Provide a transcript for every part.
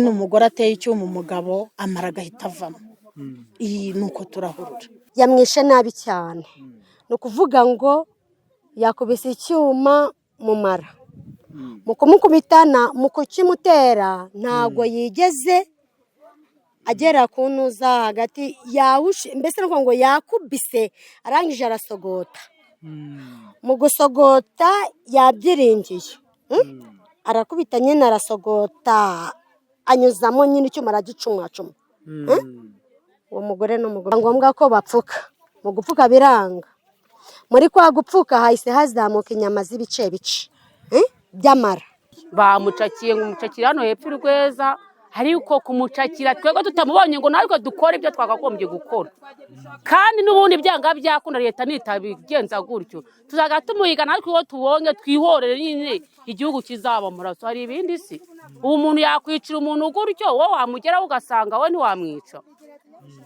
n'umugore ateye icyuma umugabo amara agahita avamo. Iyi nuko turahurura. Yamwishe nabi cyane. Ni ukuvuga ngo yakubise icyuma mu mara. Mu kumukubitana mu kukimutera ntago yigeze agera ku ntuza hagati yawushe, mbese nuko ngo yakubise arangije arasogota. Mu gusogota yabyiringiye. Arakubita nyine arasogota anyuzamo nyine icyuma aragicumwacuma. Uwo mugore n'umugore ngombwa ko bapfuka. Mu gupfuka biranga. Muri kwa gupfuka hahise hazamuka inyama z'ibice bice by'amara. Bamucakiye ngo umucakira hano hepfo Rweza, ariko kumucakira twego tutamubonye ngo natwe dukora ibyo twakagombye gukora. Kandi n'ubundi byanga byakunda leta nitabigenza gutyo tuzaga tumuhiga natwe uwo tubonye twihorere nyine igihugu kizaba muraso. Hari ibindi si umuntu yakwicira umuntu gutyo wowe wamugeraho ugasanga we ntiwamwica.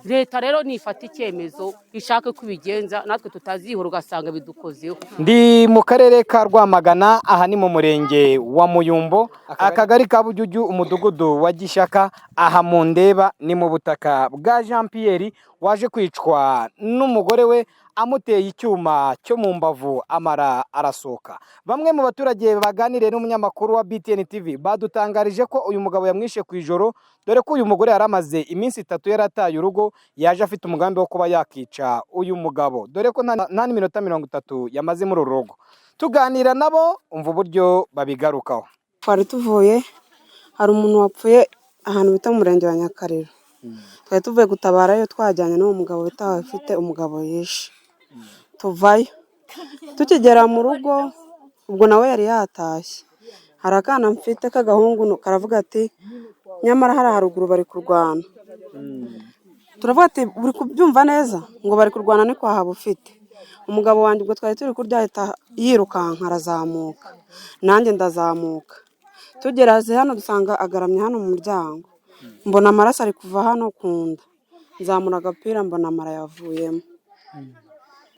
Leta rero nifata icyemezo ishaka kubigenza natwe tutazihora ugasanga bidukozeho. Ndi mu karere ka Rwamagana, aha ni mu murenge wa Muyumbo, akagari ka Bujuju, umudugudu wa Gishaka. Aha mu ndeba ni mu butaka bwa Jean Pierre waje kwicwa n'umugore we amuteye icyuma cyo mu mbavu amara arasoka. Bamwe mu baturage baganiriye n'umunyamakuru wa BTN TV badutangarije ko uyu mugabo yamwishe ku ijoro, dore ko uyu mugore yaramaze iminsi 3 yarataye urugo, yaje afite umugambi wo kuba yakica uyu mugabo, dore ko nta n'iminota 30 yamaze muri uru rugo. Tuganira nabo umva uburyo babigarukaho. Twari tuvuye, hari umuntu wapfuye ahantu bita mu murenge wa Nyakariro. Twari tuvuye gutabarayo twajyanye n'uwo mugabo bitawe ufite umugabo yishe. Tuvayo tukigera mu rugo ubwo nawe yari yatashye. Hari akana mfite k'agahungu karavuga ati nyamara hari haruguru bari kurwana. Turavuga ati uri kubyumva neza ngo bari kurwana ni kwa haba ufite. Umugabo wanjye ubwo twari turi kurya yirukanka arazamuka, nanjye ndazamuka. Tugeraze hano dusanga agaramye hano mu muryango, mbona amaraso ari kuva hano kunda, nzamura agapira mbona amara yavuyemo.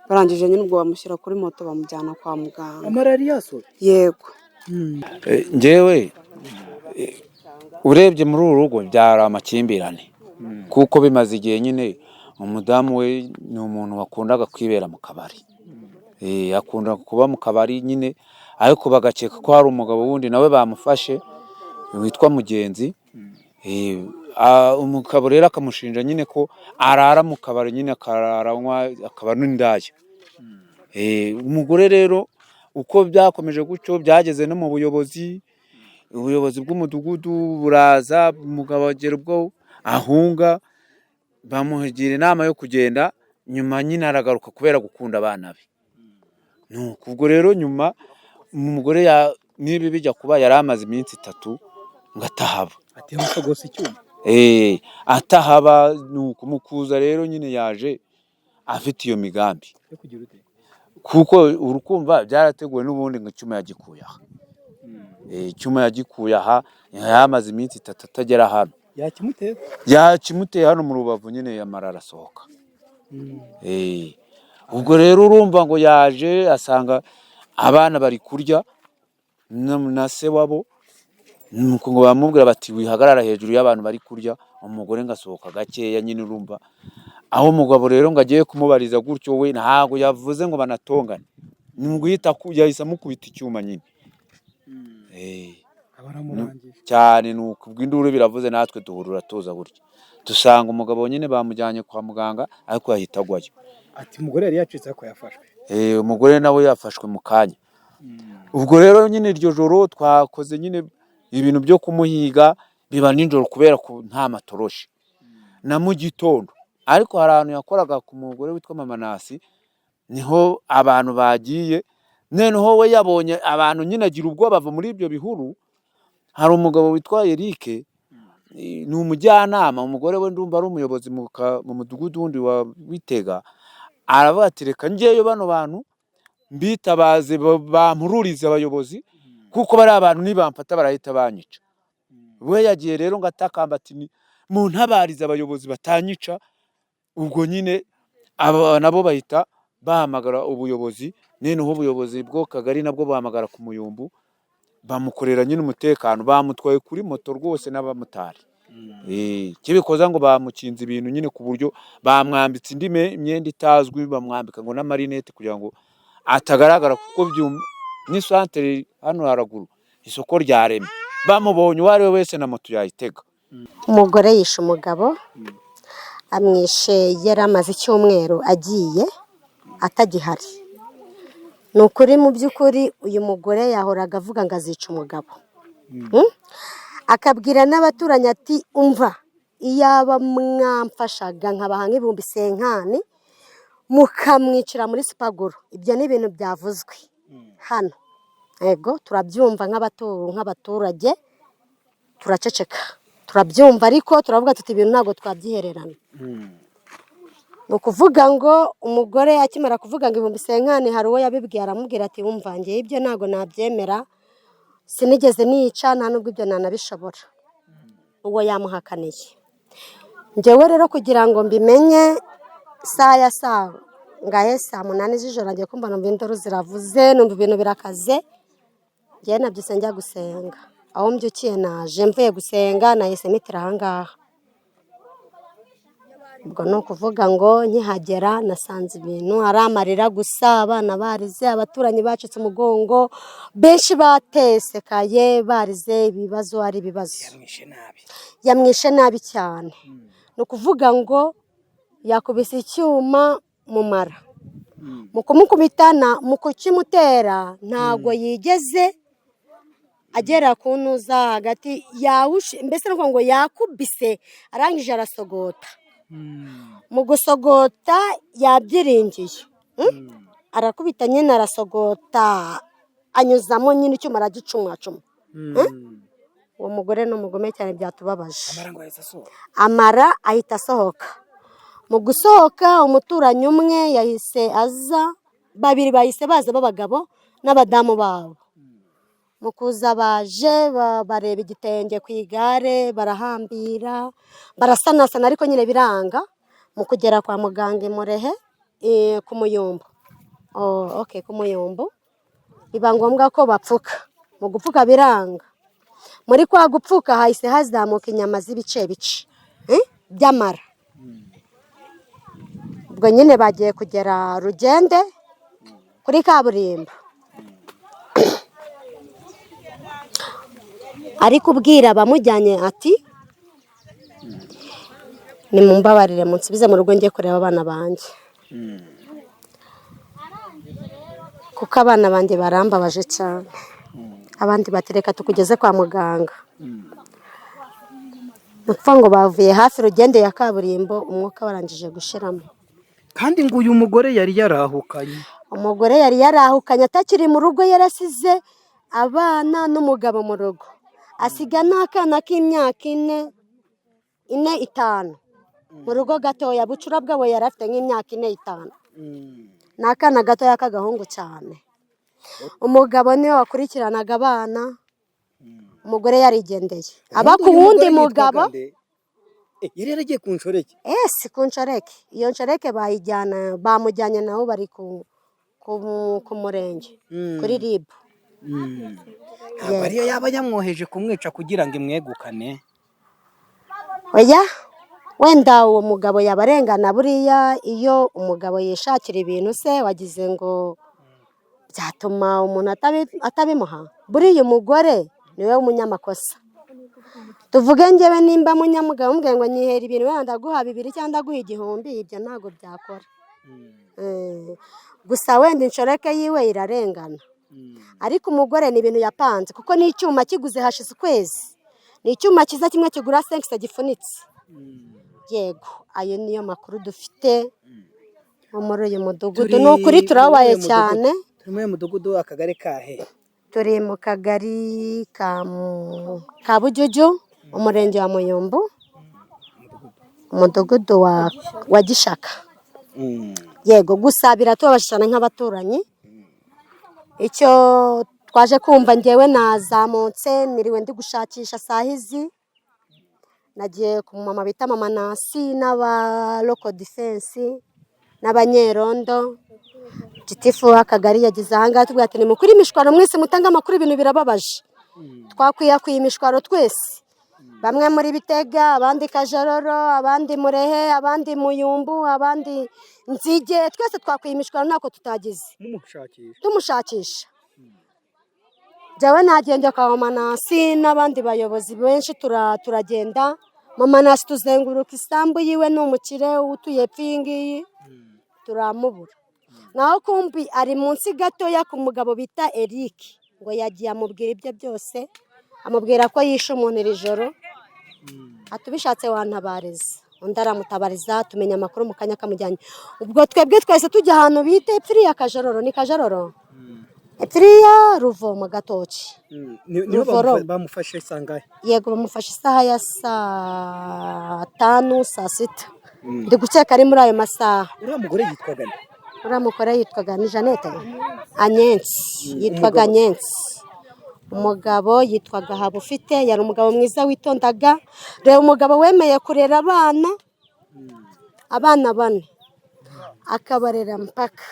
Barangije nyine ubwo bamushyira kuri moto bamujyana kwa muganga. Amara yari yasohotse? Yego. Njyewe urebye muri uru rugo byari amakimbirane, kuko bimaze igihe nyine umudamu we ni umuntu wakundaga kwibera mu kabari. Akunda kuba mu kabari nyine, ariko bagakeka ko hari umugabo wundi nawe bamufashe witwa Mugenzi. Umugabo rero akamushinja nyine ko arara mu kabari nyine akararanywa akaba n'indaya. Umugore rero uko byakomeje gutyo byageze no mu ubuyobozi bw'umudugudu buraza, umugabo agera ubwo ahunga, bamugira inama yo kugenda, nyuma nyine aragaruka kubera gukunda abana be. Ubwo rero nyuma umugore nibi bijya kuba yari amaze iminsi 3 ngo atahaba. Ati musogose icyuma? Atahaba, nuko mukuza rero nyine yaje afite iyo migambi yo kugira ute, kuko urukumva byarateguwe n'ubundi ngo icyuma yagikuye aha. Icyuma yagikuye aha, yamaze iminsi 3 atagera hano. Yakimuteye hano mu rubavu nyine yamara arasohoka. Ubwo rero urumva ngo yaje asanga abana bari kurya na se wabo, nuko ngo bamubwira bati wihagarara hejuru y'abantu bari kurya. Umugore ngasohoka gakeya nyine, urumva aho umugabo rero ngo agiye kumubariza gutyo, we ntago yavuze ngo banatongane, ngo yahise amukubita icyuma nyine. Cyane nuko ubw'induru biravuze, natwe duhurura tuza burya dusanga umugabo nyine bamujyanye kwa muganga, ariko yahita agwayo. Ati umugore yari yacitse ariko yafashwe? Umugore nawe yafashwe mu kanya. Ubwo rero nyine iryo joro twakoze nyine ibintu byo kumuhiga, biba ninjoro kubera ko nta matoroshi na mu gitondo. Ariko hari ahantu yakoraga ku mugore witwa Mama Nasi, niho abantu bagiye, noneho we yabonye abantu nyine agira ubwoba bava muri ibyo bihuru. Hari umugabo witwa Eric, ni umujyanama, umugore we ndumva ari umuyobozi mu mudugudu wundi wa Witega. Aravuga ati reka ngeyo bano bantu mbitabaze bampururize abayobozi, kuko bari abantu nibamfata barahita banyica. We yagiye rero ngo atakamba ati mu ntabariza abayobozi batanyica. Ubwo nyine nabo bahita bahamagara ubuyobozi, noneho ubuyobozi bwo kagari nabwo bahamagara ku Muyumbu. bamukorera nyine umutekano, bamutwaye kuri moto rwose n'abamotari. Kibikoza ngo bamukinze ibintu nyine ku buryo bamwambitse indi myenda itazwi, bamwambika ngo n'amarinete kugira ngo atagaragara, kuko n'isantere hano haraguru isoko ryaremye, bamubonye uwo ari we wese na moto yayitega. Umugore yishe umugabo, amwishe yari amaze icyumweru agiye atagihari. Ni ukuri mu by'ukuri uyu mugore yahoraga avuga ngo azica umugabo, akabwira n'abaturanyi ati umva, iyaba mwamfashaga nkabaha nk'ibihumbi 50 mukamwicira muri Supaguru. Ibyo ni ibintu byavuzwe hano, yego turabyumva nk'abaturage, turaceceka turabyumva, ariko turavuga tuti ibintu ntabwo twabyihererana. Ni ukuvuga ngo umugore akimara kuvuga ngo ibihumbi 50, hari uwo yabibwiye aramubwira ati wumva njye ibyo ntabwo nabyemera, sinigeze nica, nta nubwo ibyo nanabishobora. Uwo yamuhakaniye. Njyewe rero kugira ngo mbimenye saa ngahe saa 8 z'ijoro ngiye kumva numva induru ziravuze, numva ibintu birakaze. Njye nabyise njya gusenga, aho mbyukiye naje mvuye gusenga nahise mitira ahangaha. Ubwo ni ukuvuga ngo nkihagera nasanze ibintu ari amarira gusa, abana barize, abaturanyi bacitse umugongo, benshi batesekaye barize, ibibazo ari ibibazo. Yamwishe nabi cyane. Ni ukuvuga ngo yakubise icyuma mu mara, mu kumukubitana, mu kukimutera, ntabwo yigeze agera ku ntuza hagati, mbese nuko ngo yakubise arangije arasogota. Mu gusogota yabyiringiye, arakubita nyine arasogota, anyuzamo nyine icyuma aragicumacuma. Uwo mugore ni umugome cyane, byatubabaje. Amara ahita asohoka. Mu gusohoka umuturanyi umwe yahise aza, babiri bahise baza b'abagabo n'abadamu babo. Mu kuza baje bareba igitenge ku igare, barahambira, barasanasana, ariko nyine biranga. Mu kugera kwa muganga Murehe ku Muyumbu, ku Muyumbu biba ngombwa ko bapfuka. Mu gupfuka biranga. Muri kwa gupfuka hahise hazamuka inyama z'ibice by'amara. Ubwo nyine bagiye kugera Rugende kuri kaburimbo, ari kubwira abamujyanye ati nimumbabarire munsubize mu rugo njye kureba abana banjye, kuko abana banjye barambabaje cyane. Abandi batereka tukugeze kwa muganga. Upfa ngo bavuye hafi Rugende ya kaburimbo, umwuka warangije gushiramo. Kandi ngo uyu mugore yari yarahukanye. Umugore yari yarahukanye atakiri mu rugo, yarasize abana n'umugabo mu rugo, asiga n'akana k'imyaka 4-5 mu rugo gatoya. Bucura bwabo yari afite nk'imyaka 4-5, n'akana gatoya k'agahungu cyane. Umugabo niwe wakurikiranaga abana, umugore yarigendeye. Aba ku wundi mugabo yari yaragiye ku nshoreke. Si ku nshoreke, iyo nshoreke bamujyanye naho bari ku murenge kuri RIB. Ntabwo ariyo yaba yamwoheje kumwica kugira ngo imwegukane. Oya, wenda uwo mugabo yabarengana. Buriya iyo umugabo yishakira ibintu se, wagize ngo byatuma umuntu atabimuha. Buriya umugore niwe umunyamakosa. Tuvuge njyewe nimba munyamugabo mbwiye ngo nyihera ibintu, wenda ndaguha 2 cyangwa ndaguha 1000, ibyo ntabwo byakora. Gusa wenda inshoreke yiwe irarengana, ariko umugore ni ibintu yapanze, kuko ni icyuma kiguze hashize ukwezi. Ni icyuma kiza kimwe kigura 5 gifunitse. Yego, ayo niyo makuru dufite muri uyu mudugudu. Ni ukuri turabaye cyane. Turi mu mudugudu akagari kahe? Turi mu kagari ka Bujuju, umurenge wa Muyumbu, umudugudu wa Gishaka. Yego, gusa biratubabaje cyane nk'abaturanyi. Icyo twaje kumva, njyewe nazamutse niriwe ndi gushakisha sahizi, nagiye ku mama bita Mama Nasi n'aba Local Defense n'abanyerondo. Gitifu w'akagari yagize ahangaha tubwira ati nimukuri imishwaro mwese mutanga amakuru, ibintu birababaje. twakwiye imishwaro twese, bamwe muri Bitega, abandi Kajaroro, abandi Murehe, abandi Muyumbu, abandi Nzige, twese twakwiye imishwaro ntako tutagize tumushakisha. Jyawe nagende kwa Mama Nancy n'abandi bayobozi benshi turagenda. Mama Nancy tuzenguruka isambu yiwe, ni umukire utuye epfo iyi ngiyi, turamubura. Naho kumbi ari munsi gatoya ku mugabo bita Eric, ngo yagiye amubwira ibyo byose, amubwira ko yishe umuntu iri joro, atubishatse wantabariza. Undi aramutabariza, tumenya amakuru mu kanya kamujyanye. Ubwo twebwe twese tujya ahantu bita epfiriya Kajaroro, ni Kajaroro, epfiriya Ruvomo Gatoki. niho bamufashe sangahe? Yego bamufashe isaha ya saa 5 saa 6, ndi gukeka ari muri ayo masaha. Uriya mugore yitwaga nde? Uriya mugore yitwaga ni Jeannette Anyensi, yitwaga Anyensi. Umugabo yitwaga Habufite, yari umugabo mwiza witondaga. Reba umugabo wemeye kurera abana 4 akabarera mpaka.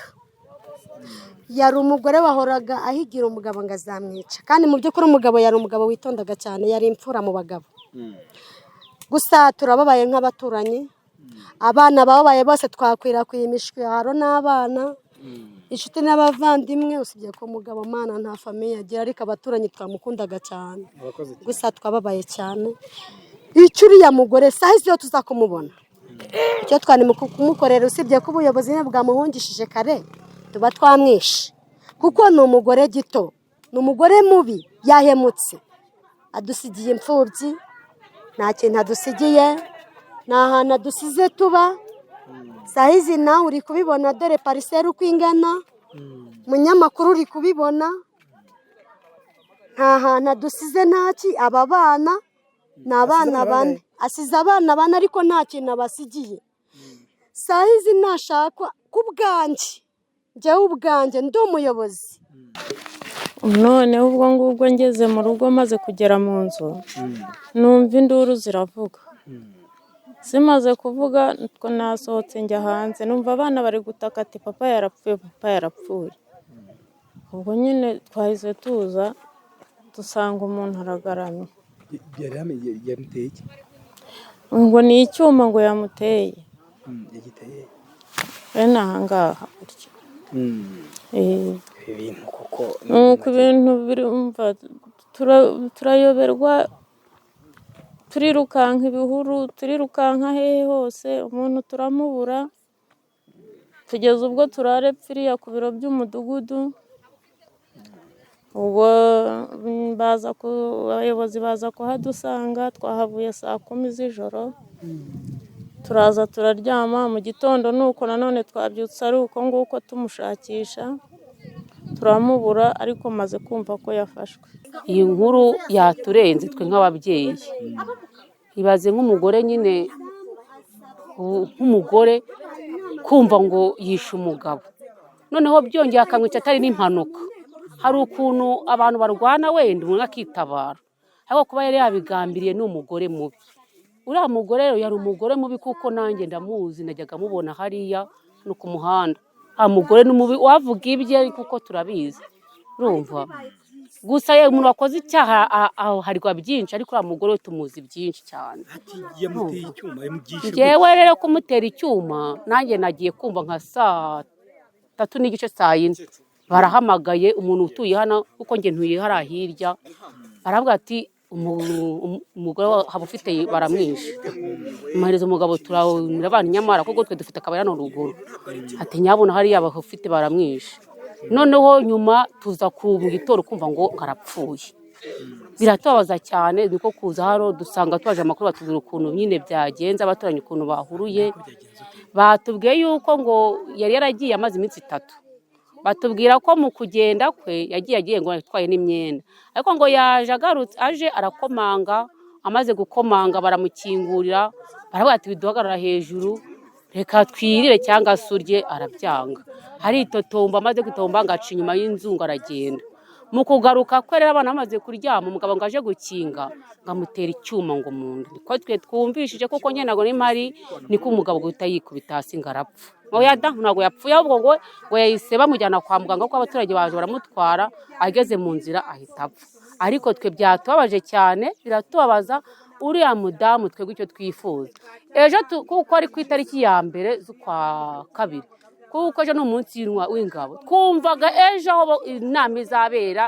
Yari umugore wahoraga ahigira umugabo ngo azamwica, kandi mu by'ukuri umugabo yari umugabo witondaga cyane, yari imfura mu bagabo. Gusa turababaye nk'abaturanyi, abana bababaye bose twakwirakwiye imishwaro n'abana, inshuti n'abavandimwe, usibye ko umugabo Mana nta famiye agira, ariko abaturanyi twamukundaga cyane. Gusa twababaye cyane. Icyo uriya mugore sahizi yo tuza kumubona, icyo twanimo kumukorera, usibye ko ubuyobozi bwamuhungishije kare, tuba twamwishe, kuko ni umugore gito, ni umugore mubi, yahemutse, adusigiye imfubyi, nta kintu adusigiye, nta hantu adusize tuba. Sahizi nawe uri kubibona, dore pariseri uko ingana, munyamakuru uri kubibona, nta hantu adusize, ntaki. Aba bana ni abana 4, asize abana 4 ariko nta kintu abasigiye. Sahizi nashakwa ku bwanjye, njyewe ubwanjye ndi umuyobozi. Noneho ubwo ngubwo ngeze mu rugo, maze kugera mu nzu, numva induru ziravuga. Zimaze kuvuga, nasohotse njya hanze, numva abana bari gutaka ati papa yarapfuye, papa yarapfuye. Ubwo nyine twahise tuza, dusanga umuntu aragaramye. Yamuteye iki? Ngo ni icyuma ngo yamuteye. Yagiteye bene aha ngaha gutya. ibintu kuko nuko ibintu birumva turayoberwa, turirukanka ibihuru, turirukanka hehe hose, umuntu turamubura, tugeze ubwo turare pfiriya ku biro by'umudugudu. Ubwo abayobozi baza kuhadusanga, twahavuye saa 10 z'ijoro, turaza turaryama. Mu gitondo nuko nanone twabyutse ari uko nguko tumushakisha, turamubura, ariko maze kumva ko yafashwe. Iyi nkuru yaturenze twe nk'ababyeyi. Ibaze nk'umugore nyine, nk'umugore kumva ngo yishe umugabo, noneho byongeye akamwica atari n'impanuka. Hari ukuntu abantu barwana wenda umuntu akitabara, ariko kuba yari yabigambiriye ni umugore mubi. Uriya mugore rero yari umugore mubi, kuko nanjye ndamuzi, najyaga mubona hariya no ku muhanda. Umugore ni mubi, wavuga ibye kuko turabizi, urumva. Gusa ye umuntu wakoze icyaha harirwa byinshi, ariko uriya mugore tumuzi byinshi cyane. Yamuteye icyuma, yamugisha. Njyewe rero kumutera icyuma, nanjye nagiye kumva nka saa 3 n'igice, saa 4 barahamagaye umuntu utuye hano, kuko njye ntuye hariya hirya. Baravuga ati umugore Habufite baramwishe. Muhereza umugabo turamira abana, nyamara kuko twe dufite akabari hano ruguru. Ati nyabona hariya Habufite baramwishe. Noneho nyuma tuza ku gitoro kumva ngo arapfuye. Biratubabaza cyane, niko kuza haro dusanga twaje amakuru batubwira ukuntu nyine byagenze, abaturanye ukuntu bahuruye. Batubwiye yuko ngo yari yaragiye amaze iminsi 3. Batubwira ko mu kugenda kwe yagiye ngo yatwaye n'imyenda, ariko ngo agarutse aje arakomanga. Amaze gukomanga baramukingurira, baravuga ati biduhagarara hejuru, reka twirire cyangwa surye. Arabyanga, haritotomba. Amaze gutomba ngaca inyuma y'inzu ngo aragenda. Mu kugaruka kwe rero abana bamaze kuryama, umugabo ngo aje gukinga, ngamutera icyuma ngo mu nda. Ko twe twumvishije, kuko nyene nago nimari niko umugabo guhita yikubita hasi ngo arapfa. Oya da, ntago yapfuye, ahubwo ngo yahise bamujyana kwa muganga, kuko abaturage baje baramutwara, ageze mu nzira ahita apfa. ariko twe byatubabaje cyane, biratubabaza uriya mudamu twebwe icyo twifuza ejo kuko ari ku itariki ya mbere z'ukwa kabiri, kuko ejo ni umunsi w'ingabo, twumvaga ejo aho inama izabera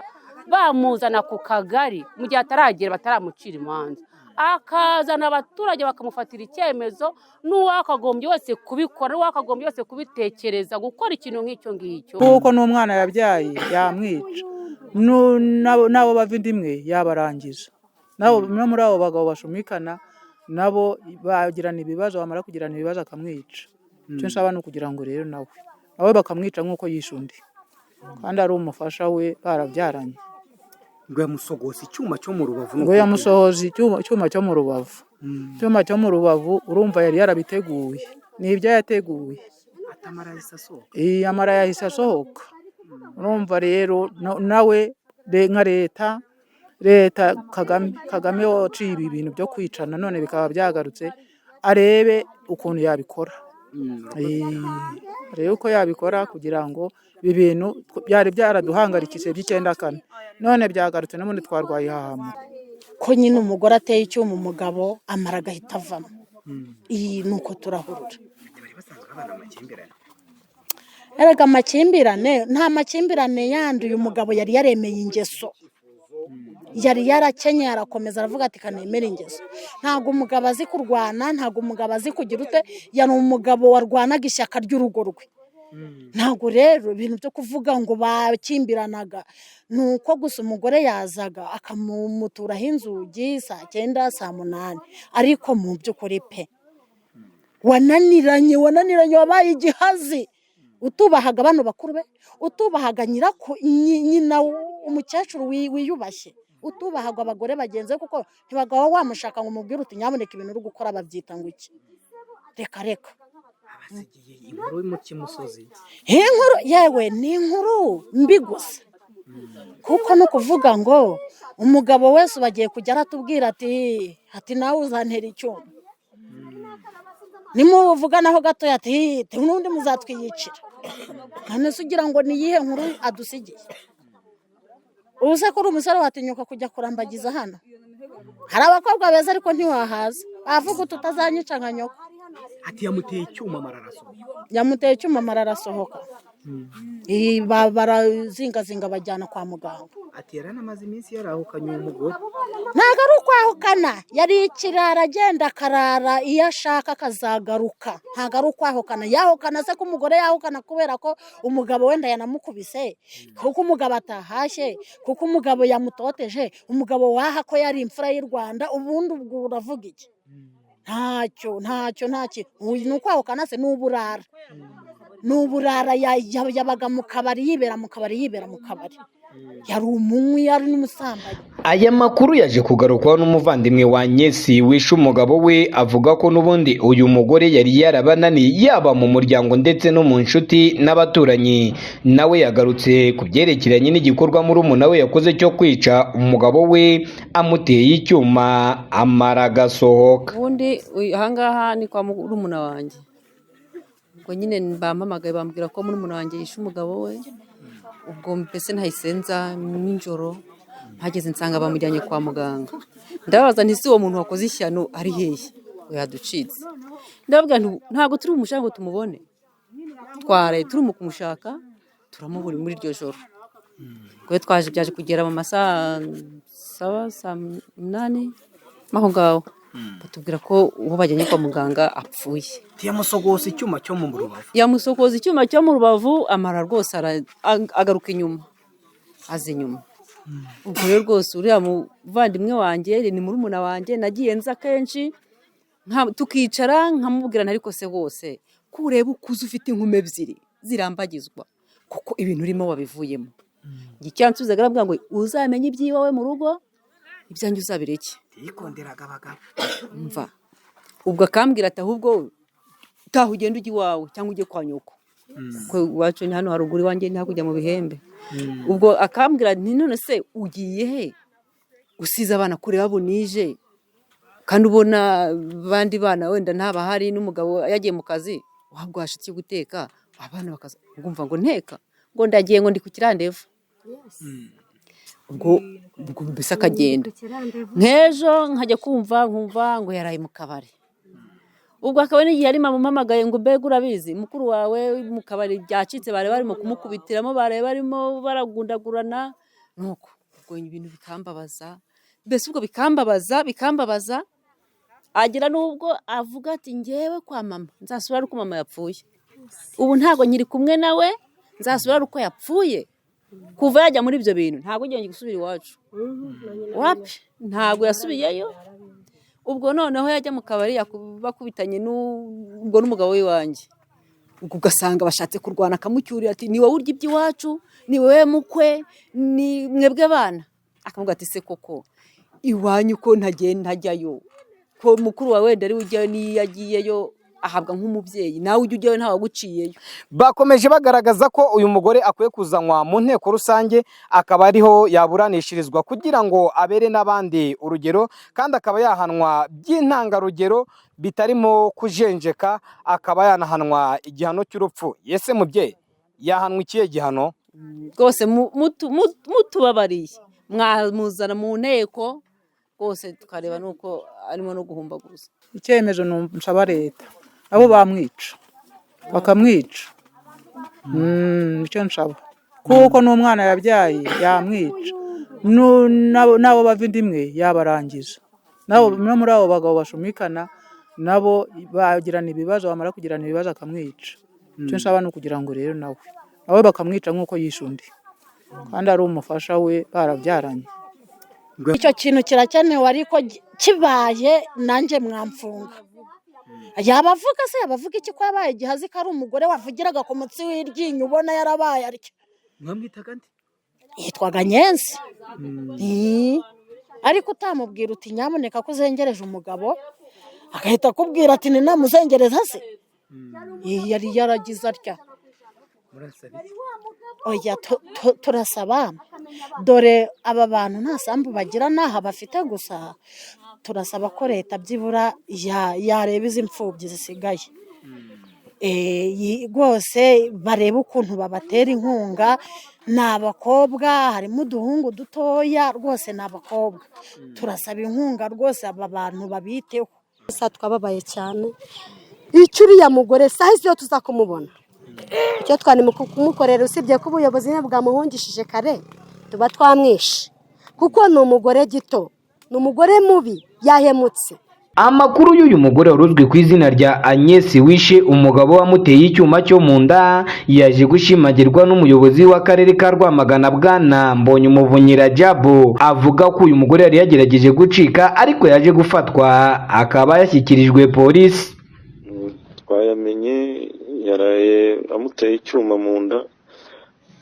bamuzana ku kagari mu gihe ataragera bataramucira imanza, akazana abaturage bakamufatira icyemezo, n'uwakagombye wese kubikora, n'uwakagombye wese kubitekereza gukora ikintu nk'icyo ngicyo, kuko n'umwana yabyaye yamwica, n'abo bava inda imwe yabarangiza, no muri abo bagabo bashumikana nabo bagirana ibibazo, bamara kugirana ibibazo akamwica. Icyo nsaba ni ukugira ngo rero nawe bakamwica nk'uko yishe undi, kandi ari umufasha we barabyaranye. ngo yamusogoza icyuma cyo mu rubavu, ngo yamusohoza icyuma cyo mu rubavu. Icyuma cyo mu rubavu urumva yari yarabiteguye, ni ibyo yateguye, amara yahise asohoka. Urumva rero nawe nka leta Kagame waciye ibi bintu byo kwicana none bikaba byagarutse, arebe ukuntu yabikora, arebe uko yabikora kugira ngo ibi bintu byari byaraduhangarikije by'94 none byagarutse, n'ubundi twarwaye ihahamuka. ko nyine umugore ateye icyuma umugabo amara agahita avamo, iyi ni uko turahurura. Erega amakimbirane, nta makimbirane yandi, uyu mugabo yari yaremeye ingeso, yari yarakenyeye arakomeza aravuga ati kanemera ingeso. Ntabwo umugabo azi kurwana, ntabwo umugabo azi kugira ute, yari umugabo warwanaga ishyaka ry'urugo rwe. Ntabwo rero ibintu byo kuvuga ngo bakimbiranaga, ni uko gusa umugore yazaga akamuturaho inzugi saa 9 saa 8, ariko mu by'ukuri pe wananiranye wabaye igihazi, utubahaga abantu bakuru be, utubahaga nyina umukecuru wiyubashye, utubahaga abagore bagenze, kuko ntibagaho wamushaka ngo umubwire uti nyamuneka ibintu uri gukora babyita ngo iki. Reka inkuru mu Kimusozi, inkuru yewe ni inkuru mbi gusa, kuko no kuvuga ngo umugabo wese bagiye kujya aratubwira ati nawe uzantera icyuma, nimuvuganaho gato ati n'undi muzatwiyicira. None se ugira ngo ni iyihe nkuru adusigiye? Ubuse kuri umusore watinyuka kujya kurambagiza hano? Hari abakobwa beza ariko ntiwahaza, bavuga utazanyica nka nyoko. ati yamuteye icyuma mararasohoka, yamuteye icyuma mararasohoka. Barazingazinga bajyana kwa muganga. ati yaranamaze iminsi yarahukanye umugore. Ntago ari ukwahukana, yari ikirara agenda akarara, iyo ashaka akazagaruka. Ntago ari ukwahukana, yahukana se ko umugore yahukana kubera ko umugabo wenda yanamukubise, kuko umugabo atahashye, kuko umugabo yamutoteje, umugabo waha ko yari imfura y'u Rwanda, ubundi ubwo uravuga iki? Ntacyo ni ukwahukana se, n'uburara. N'uburara yabaga mu kabari, yibera mu kabari, yari umunywi, yari n'umusambanyi. Aya makuru yaje kugarukwaho n'umuvandimwe wa Nyesi wishe umugabo we, avuga ko n'ubundi uyu mugore yari yarabananiye, yaba mu muryango ndetse no mu nshuti n'abaturanyi. Nawe yagarutse ku byerekeranye n'igikorwa murumuna we yakoze cyo kwica umugabo we amuteye icyuma amara agasohoka. Ubundi ahangaha ni kwa murumuna wanjye, ubwo nyine bampamagaye bambwira ko murumuna wanjye yishe umugabo we. Ubwo mbese ntayisenza nijoro, mpageze nsanga bamujyanye kwa muganga. Ndababaza nti si uwo muntu wakoze ishyano ari hehe? Yaducitse. Ndavuga ntabwo turi umushaka ngo tumubone, twaraye turi mu kumushaka turamubura muri iryo joro. Kwe byaje kugera mu masaha 7 saa 8 maho ngaho, batubwira ko uwo bajyanye kwa muganga apfuye. Yamusogoza icyuma cyo mu rubavu, yamusogoza icyuma cyo mu rubavu, amara rwose agaruka inyuma, azi inyuma. Ubwo rero rwose uriya muvandimwe wanjye ni murumuna wanjye, nagiye nza kenshi tukicara nkamubwira ariko se wose ko ureba ukuze ufite inkume ebyiri zirambagizwa, kuko ibintu urimo wabivuyemo. Icyansubiza arambwira ngo uzamenye iby'iwawe mu rugo, ibyanjye uzabireke. yikonderaga abagabo. Mva ubwo akambwira ati ahubwo taha ugenda ujya iwawe cyangwa ujye kwa nyoko, kuko iwacu ni hano haruguru iwanjye ni hakujya mu Bihembe. Ubwo akambwira nti none se ugiye he usize abana kure babonije, kandi ubona bandi bana wenda ntabahari, n'umugabo yagiye mu kazi, wabwo hashitse guteka abana bakaza ngumva ngo nteka, ngo ndagiye ngo ndi ku kirandevu. ubwo mbese akagenda nk'ejo nkajya nkumva ngo yaraye mu kabari, ubwo akaba n'igihe ari mama umpamagaye ngo mbega urabizi mukuru wawe mu kabari byacitse, bari barimo kumukubitiramo, bari barimo baragundagurana, nuko ubwo ibintu bikambabaza, mbese ubwo bikambabaza agira n'ubwo avuga ati ngewe kwa mama nzasubira ari uko mama yapfuye, ubu ntabwo nyiri kumwe nawe, nzasubira ari uko yapfuye. Kuva yajya muri ibyo bintu ntabwo ngiye gusubira iwacu, wapi, ntabwo yasubiyeyo. Ubwo noneho yajya mu kabari bakubitanye n'ubwo n'umugabo w'iwanjye, ubwo ugasanga bashatse kurwana, akamucyurira ati ni wowe urya iby'iwacu, ni wowe mukwe, ni mwebwe bana. Akavuga ati se koko iwanyu ko ntajyayo, ko mukuru wawe wenda ari ujyayo, niyo yagiyeyo ahabwa nk'umubyeyi, nawe ujya ujyayo ntawe waguciyeyo. Bakomeje bagaragaza ko uyu mugore akwiye kuzanwa mu nteko rusange, akaba ariho yaburanishirizwa kugira ngo abere n'abandi urugero, kandi akaba yahanwa by'intangarugero bitarimo kujenjeka, akaba yanahanwa igihano cy'urupfu. Yese mubyeyi yahanwa ikihe gihano? Rwose mutubabariye mwamuzana mu nteko rwose tukareba nuko arimo no guhumbaguza. Icyemezo nsaba leta abo bamwica bakamwica, nicyo nsaba, kuko n'umwana yabyaye yamwica, n'abo bava inda imwe yabarangiza, no muri abo bagabo bashumikana nabo bagirana ibibazo, bamara kugirana ibibazo akamwica. Icyo nsaba ni ukugira ngo rero nawe bakamwica nk'uko yishe undi, kandi ari umufasha we barabyaranye. Icyo kintu kirakenewe, ariko kibaye nanjye mwamfunga. Yabavuga iki ko yabaye igihazi, ko ari umugore wavugiraga ku mutsi w'iryinyo ubona yarabaye arya. Mwamwitaga nde? Yitwaga Nyenzi. Ariko utamubwira uti nyamuneka ko uzengereje umugabo, agahita akubwira ati ninamuzengereza se, yari yaragize atya. Oya, turasaba, dore aba bantu nta sambu bagira n'aha bafite gusa, turasaba ko leta byibura yareba izi mfubyi zisigaye, rwose barebe ukuntu babatera inkunga. Ni abakobwa, harimo uduhungu dutoya, rwose ni abakobwa. Turasaba inkunga rwose, aba bantu babiteho. Twababaye cyane, icyo uriya mugore sahizi yo tuzakumubona, icyo twari kumukorera, usibye ko ubuyobozi bwamuhungishije kare tuba twamwishe, kuko ni umugore gito, ni umugore mubi, yahemutse. Amakuru y'uyu mugore wari uzwi ku izina rya Agnes wishe umugabo wamuteye icyuma cyo mu nda yaje gushimagirwa n'umuyobozi w'akarere ka Rwamagana Bwana Mbonyumuvunyi Rajabu, avuga ko uyu mugore yari yagerageje gucika ariko yaje gufatwa akaba yashyikirijwe polisi. Twayamenye yaraye amuteye icyuma mu nda,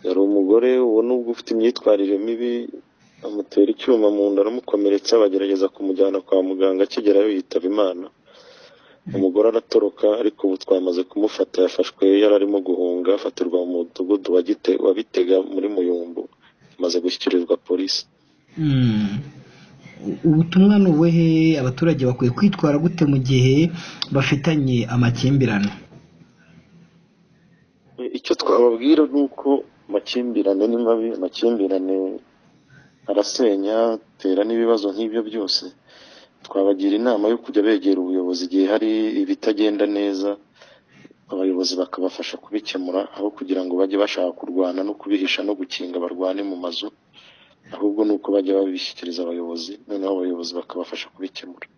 yari umugore ubona ubwo ufite imyitwarire mibi, amutera icyuma mu nda aramukomeretsa, bagerageza kumujyana kwa muganga, akigerayo yitaba Imana. Umugore aratoroka, ariko ubu twamaze kumufata, yafashwe yari arimo guhunga, afatirwa mu mudugudu wa Bitega muri Muyumbu, amaze gushyikirizwa polisi. Ubutumwa ni ubuhe? Abaturage bakwiye kwitwara gute mu gihe bafitanye amakimbirane? Icyo twababwira ni uko amakimbirane ni mabi, amakimbirane arasenya, atera n'ibibazo nk'ibyo byose. Twabagira inama yo kujya begera ubuyobozi igihe hari ibitagenda neza, abayobozi bakabafasha kubikemura, aho kugira ngo bajye bashaka kurwana no kubihisha no gukinga barwane mu mazu, ahubwo ni uko bajya babishyikiriza abayobozi, noneho abayobozi bakabafasha kubikemura.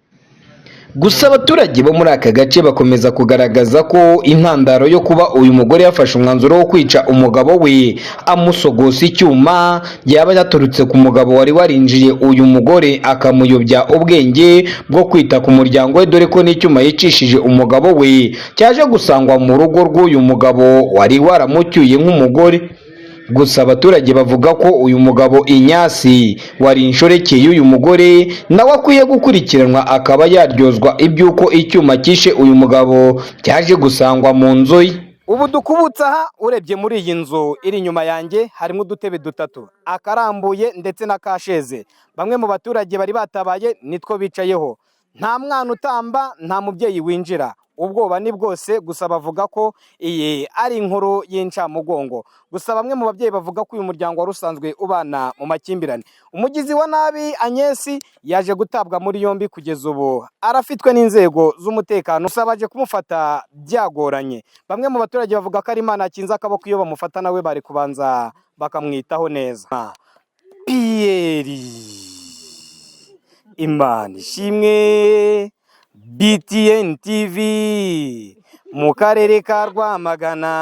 Gusa abaturage bo muri aka gace bakomeza kugaragaza ko intandaro yo kuba uyu mugore yafashe umwanzuro wo kwica umugabo we amusogosa icyuma yaba yaturutse ku mugabo wari warinjiye uyu mugore akamuyobya ubwenge bwo kwita ku muryango we, dore ko n'icyuma yicishije umugabo we cyaje gusangwa mu rugo rw'uyu mugabo wari waramucyuye nk'umugore. Gusa abaturage bavuga ko uyu mugabo Inyasi wari inshoreke y'uyu mugore nawe akwiye gukurikiranwa akaba yaryozwa iby'uko icyuma cyishe uyu mugabo cyaje gusangwa mu nzu ye. Ubu dukubutse aha, urebye muri iyi nzu iri inyuma yanjye harimo udutebe dutatu, akarambuye ndetse n'akasheze. Bamwe mu baturage bari batabaye nitwo bicayeho. Nta mwana utamba, nta mubyeyi winjira. ubwoba ni bwose, gusa bavuga ko iyi ari inkuru y'incamugongo. Gusa bamwe mu babyeyi bavuga ko uyu muryango wari usanzwe ubana mu makimbirane. Umugizi wa nabi Agnes yaje gutabwa muri yombi, kugeza ubu arafitwe n'inzego z'umutekano, gusa baje kumufata byagoranye. Bamwe mu baturage bavuga ko ari Imana yakinze akaboko, iyo bamufata nawe bari kubanza bakamwitaho neza. Pierre Imana ishimwe, BTN TV mu karere ka Rwamagana.